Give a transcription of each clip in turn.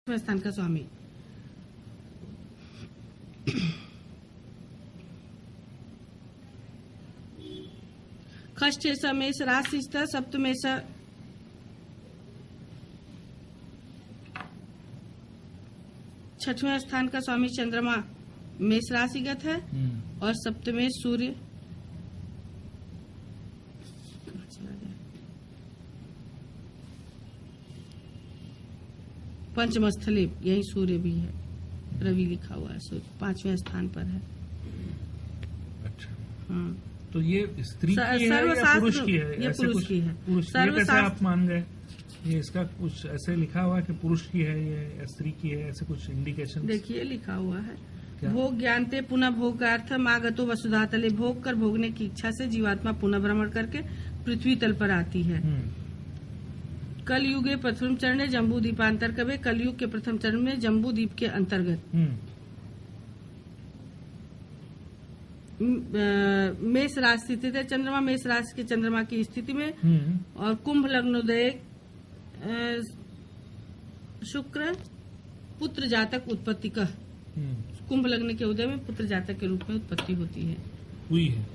स्थान का स्वामी। षष्ठ मेष राशि सप्तमेश छठवें स्थान का स्वामी चंद्रमा मेष राशिगत है और सप्तमेश सूर्य पंचम स्थले यही सूर्य भी है, रवि लिखा हुआ है, सूर्य पांचवें स्थान पर है। अच्छा हाँ। तो ये स्त्री की है या पुरुष की है? ये पुरुष की है। पुरुष ये कैसे आप मान गए? ये इसका कुछ ऐसे लिखा हुआ है कि पुरुष की है ये स्त्री की है, ऐसे कुछ इंडिकेशन? देखिए लिखा हुआ है भोग ज्ञानते पुनः भोगार्थम आगतो वसुधा तले। भोग कर भोगने की इच्छा से जीवात्मा पुनः भ्रमण करके पृथ्वी तल पर आती है। कल युगे प्रथम चरण जम्बू द्वीपांतर कवे। कलयुग के प्रथम चरण में जम्बू द्वीप के अंतर्गत मेष राशि स्थित है चंद्रमा। मेष राशि के चंद्रमा की स्थिति में और कुंभ लग्नोदय शुक्र पुत्र जातक उत्पत्ति का। कुंभ लग्न के उदय में पुत्र जातक के रूप में उत्पत्ति होती है। हुई है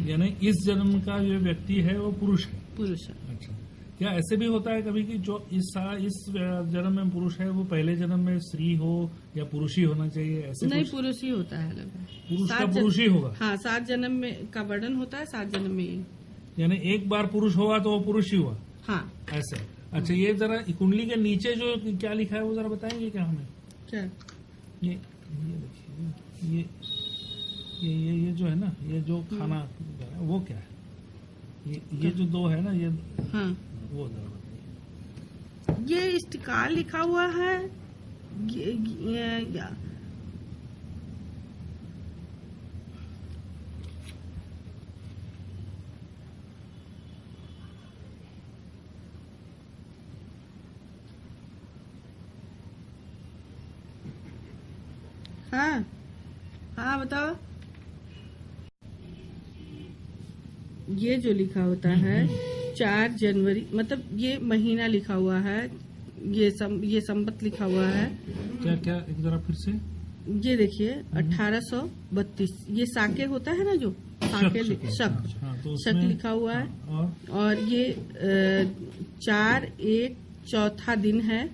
यानी इस जन्म का जो व्यक्ति है वो पुरुष है। पुरुष है। अच्छा, क्या ऐसे भी होता है कभी कि जो इस जन्म में पुरुष है वो पहले जन्म में स्त्री हो या पुरुष ही होना चाहिए? ऐसे नहीं, पुरुष ही होता है लगभग। पुरुष का पुरुष ही होगा। हाँ, 7 जन्म में का वर्णन होता है, 7 जन्म में। यानी एक बार पुरुष हुआ तो वो पुरुष ही हुआ। हाँ ऐसे। अच्छा, ये जरा कुंडली के नीचे जो क्या लिखा है वो जरा बताएंगे क्या हमें? क्या? ये देखिए, ये जो है ना, ये जो खाना वो क्या है? ये जो 2 है ना, ये हाँ वो जरा बताइए। ये इष्टकाल लिखा हुआ है। हाँ हाँ बताओ। ये जो लिखा होता है 4 जनवरी, मतलब ये महीना लिखा हुआ है, ये संवत लिखा हुआ है। क्या क्या एक जरा फिर से? ये देखिए 1832, ये साके होता है ना, जो साके शक लिखा हुआ है। और ये 4/1 चौथा दिन है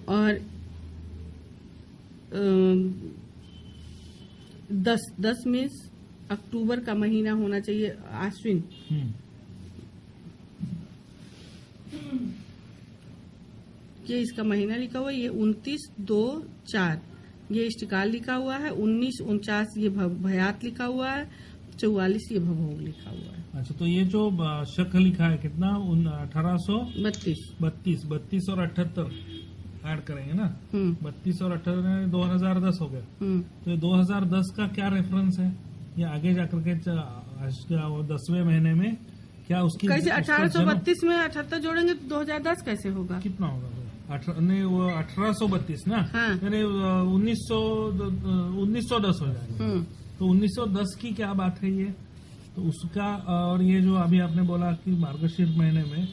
और 10 में अक्टूबर का महीना होना चाहिए, आश्विन। ये इसका महीना लिखा हुआ है। ये 29/2/4 ये इष्टकाल लिखा हुआ है। 19/49 ये भयात लिखा हुआ है। 44 ये भवोग लिखा हुआ है। अच्छा, तो ये जो शक लिखा है कितना? 1832 और 78 ऐड करेंगे ना। 32 और 78 2010 हो गया। तो ये 2010 का क्या रेफरेंस है? ये आगे जाकर के 10वें महीने में क्या उसकी कैसे 1832 में 78 जोड़ेंगे तो 2010 कैसे होगा? कितना होगा? वो 1832 ना, यानी 1910 हो जाएगा। तो 1910 की क्या बात है ये? तो उसका, और ये जो अभी आपने बोला कि मार्गशीर्ष महीने में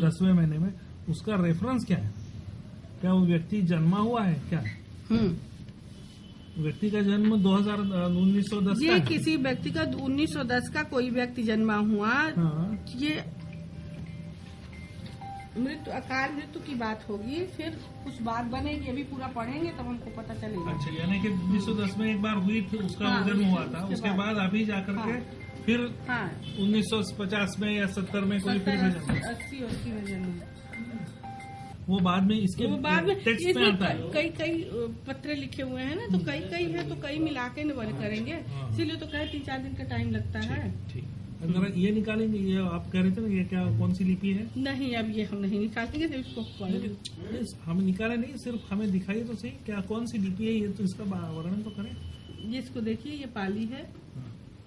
10वें महीने में, उसका रेफरेंस क्या है? क्या वो व्यक्ति जन्मा हुआ है क्या? व्यक्ति का जन्म 1910 ये का किसी व्यक्ति का 1910 का कोई व्यक्ति जन्मा हुआ। ये मृत्यु, अकाल मृत्यु की बात होगी, फिर कुछ बात बनेगी, अभी पूरा पढ़ेंगे तब हमको पता चलेगा। अच्छा, यानी कि 1910 में एक बार हुई थी, उसका जन्म हुआ था, उसके बाद अभी जाकर के फिर 1950 में या 70 में कोई फिर 80 में जन्म। वो बाद में इसके टेक्स्ट में आता है। कई पत्र लिखे हुए हैं ना, तो कई है, तो कई मिला के करेंगे, इसीलिए तो कहे 3-4 दिन का टाइम लगता है। ठीक, अगर ये निकालेंगे, ये आप कह रहे थे ना, ये क्या कौन सी लिपि है? नहीं, अब ये हम नहीं निकालेंगे, सिर्फ इसको हम निकाले नहीं, सिर्फ हमें दिखाइए तो सही, क्या कौन सी लिपि है ये, तो इसका वर्णन तो करें। ये इसको देखिए, ये पाली है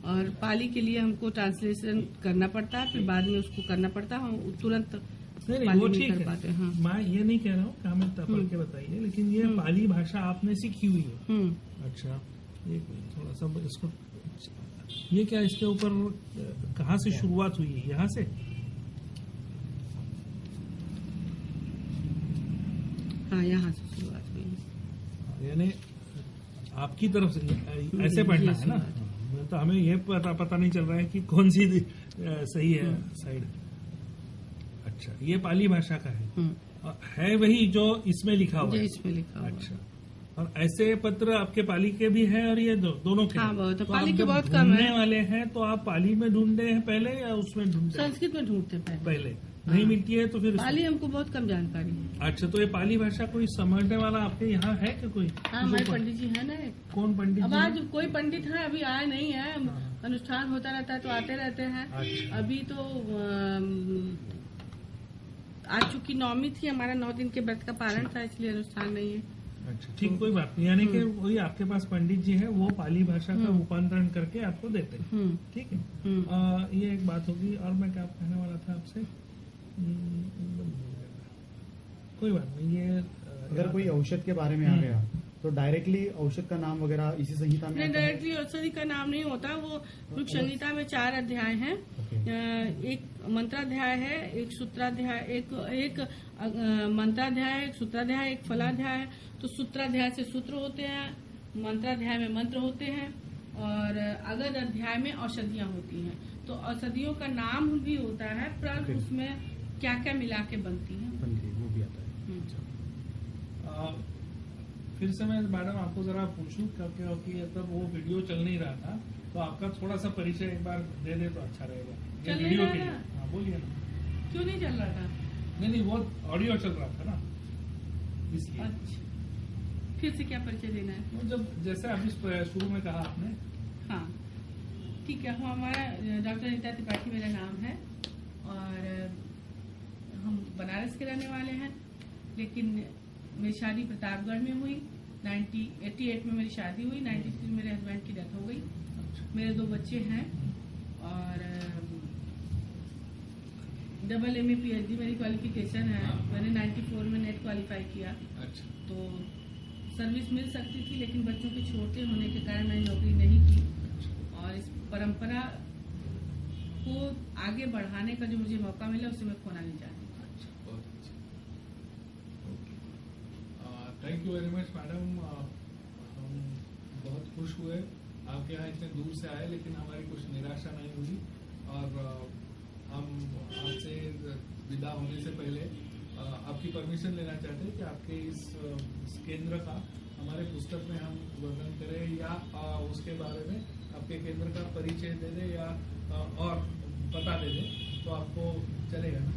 और पाली के लिए हमको ट्रांसलेशन करना पड़ता है, फिर बाद में उसको करना पड़ता है, हम तुरंत नहीं वो ठीक है। मैं ये नहीं कह रहा हूँ, क्या मैं पढ़ के बताइए, लेकिन ये पाली भाषा आपने सीखी हुई है। अच्छा, एक मिनट थोड़ा सा इसको, ये क्या इसके ऊपर कहाँ से शुरुआत हुई है? यहाँ से हाँ, यहाँ से शुरुआत हुई। यानी आपकी तरफ से ऐसे पढ़ना है ना, तो हमें ये पता नहीं चल रहा है कि कौन सी सही है साइड। अच्छा, ये पाली भाषा का है वही जो इसमें लिखा हुआ है? इसमें लिखा हुआ। अच्छा, और ऐसे पत्र आपके पाली के भी हैं और ये दोनों के? हाँ, बहुत। तो पाली के बहुत कम ढूंढने है। वाले हैं तो आप पाली में ढूंढते हैं पहले या उसमें ढूंढते? संस्कृत में ढूंढते पहले। नहीं मिलती है तो फिर पाली हमको बहुत कम जानकारी है। अच्छा, तो ये पाली भाषा कोई समझने वाला आपके यहाँ है कि कोई? हाँ, हमारे पंडित जी है ना। कौन पंडित? अब आज कोई पंडित है, अभी आए नहीं है। अनुष्ठान होता रहता है तो आते रहते हैं। अच्छा। अभी तो आज चूंकि नवमी थी, हमारा 9 दिन के व्रत का पारण था, इसलिए अनुष्ठान नहीं है। अच्छा, ठीक, कोई बात नहीं। यानी कि वही आपके पास पंडित जी है, वो पाली भाषा का रूपांतरण करके आपको देते हैं। ठीक है। ये एक बात होगी। और मैं क्या कहने वाला था आपसे, कोई बात नहीं। ये अगर कोई औषध के बारे में आ गया तो डायरेक्टली औषध का नाम वगैरह इसी संहिता में? नहीं, डायरेक्टली औषधि का नाम नहीं होता। वो ऋग संहिता में 4 अध्याय हैं। एक मंत्राध्याय है, एक सूत्राध्याय, एक मंत्राध्याय है, एक सूत्राध्याय, एक फलाध्याय है। तो सूत्राध्याय से सूत्र होते हैं, मंत्राध्याय में मंत्र होते हैं, और अगध अध्याय में औषधियां होती हैं। तो औषधियों का नाम भी होता है, पर उसमें क्या क्या मिला के बनती है वो भी आता है। फिर से मैं मैडम आपको जरा पूछूं, क्योंकि तब वो वीडियो चल नहीं रहा था, तो आपका थोड़ा सा परिचय एक बार दे दे तो अच्छा रहेगा। चल वीडियो नहीं के रहा लिए। हाँ, बोलिए ना। क्यों नहीं चल रहा था? नहीं, वो ऑडियो चल रहा था ना, इसलिए। अच्छा, फिर से क्या परिचय देना है? तो जब जैसे अभी शुरू में कहा आपने। हाँ, ठीक है। हमारा डॉक्टर रीता त्रिपाठी मेरा नाम है, और हम बनारस के रहने वाले हैं, लेकिन मेरी शादी प्रतापगढ़ में हुई। 1988 में मेरी शादी हुई। 93 में मेरे हस्बैंड की डेथ हो गई। मेरे 2 बच्चे हैं, और डबल MA PhD मेरी क्वालिफिकेशन है। मैंने 94 में नेट क्वालिफाई किया। अच्छा। तो सर्विस मिल सकती थी, लेकिन बच्चों के छोटे होने के कारण मैंने नौकरी नहीं की। और इस परंपरा को आगे बढ़ाने का जो मुझे मौका मिला, उसे मैं खोना नहीं चाहती। Thank you very much madam. हम बहुत खुश हुए आपके यहाँ इतने दूर से आए, लेकिन हमारी कुछ निराशा नहीं हुई। और हम आपसे विदा होने से पहले आपकी परमिशन लेना चाहते हैं कि आपके इस केंद्र का हमारे पुस्तक में हम वर्णन करें, या उसके बारे में आपके केंद्र का परिचय दे दें, या और पता दे दें, तो आपको चलेगा ना?